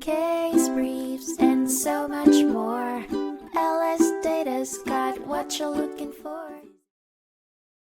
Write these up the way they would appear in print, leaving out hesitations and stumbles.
case briefs, and so much more. LSData's got what you're looking for.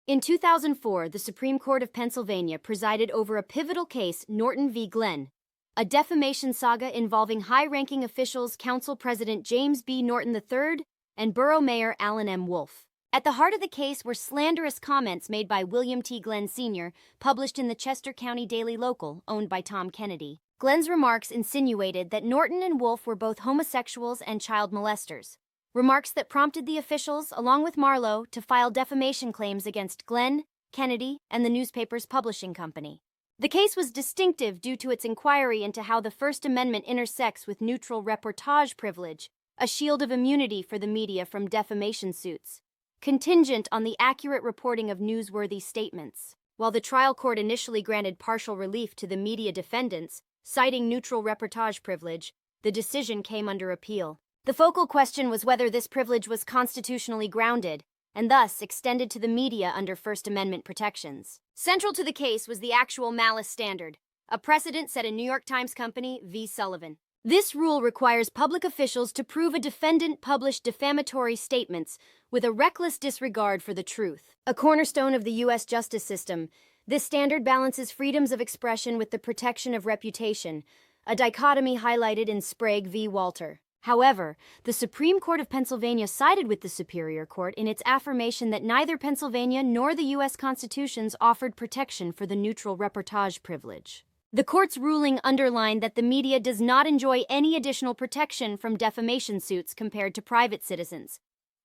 In 2004, the Supreme Court of Pennsylvania presided over a pivotal case, Norton v. Glenn, a defamation saga involving high-ranking officials Council President James B. Norton III and Borough Mayor Alan M. Wolfe. At the heart of the case were slanderous comments made by William T. Glenn Sr., published in the Chester County Daily Local, owned by Tom Kennedy. Glenn's remarks insinuated that Norton and Wolfe were both homosexuals and child molesters, remarks that prompted the officials, along with Marlowe, to file defamation claims against Glenn, Kennedy, and the newspaper's publishing company. The case was distinctive due to its inquiry into how the First Amendment intersects with neutral reportage privilege, a shield of immunity for the media from defamation suits, contingent on the accurate reporting of newsworthy statements. While the trial court initially granted partial relief to the media defendants, citing neutral reportage privilege, the decision came under appeal. The focal question was whether this privilege was constitutionally grounded, and thus extended to the media under First Amendment protections. Central to the case was the actual malice standard, a precedent set in New York Times Company v. Sullivan. This rule requires public officials to prove a defendant published defamatory statements with a reckless disregard for the truth. A cornerstone of the U.S. justice system, this standard balances freedoms of expression with the protection of reputation, a dichotomy highlighted in Sprague v. Walter. However, the Supreme Court of Pennsylvania sided with the Superior Court in its affirmation that neither Pennsylvania nor the U.S. constitutions offered protection for the neutral reportage privilege. The court's ruling underlined that the media does not enjoy any additional protection from defamation suits compared to private citizens,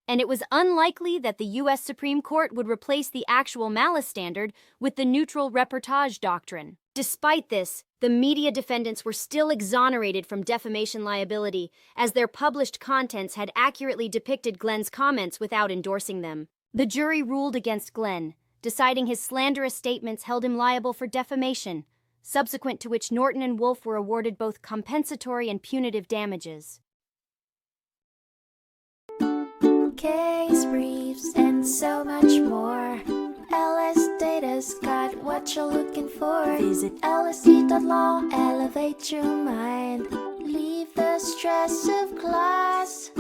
and it was unlikely that the U.S. Supreme Court would replace the actual malice standard with the neutral reportage doctrine. Despite this, the media defendants were still exonerated from defamation liability, as their published contents had accurately depicted Glenn's comments without endorsing them. The jury ruled against Glenn, deciding his slanderous statements held him liable for defamation, subsequent to which Norton and Wolfe were awarded both compensatory and punitive damages. Case briefs, and so much more. LSData's got what you're looking for. Visit lsd.law, elevate your mind. Leave the stress of class.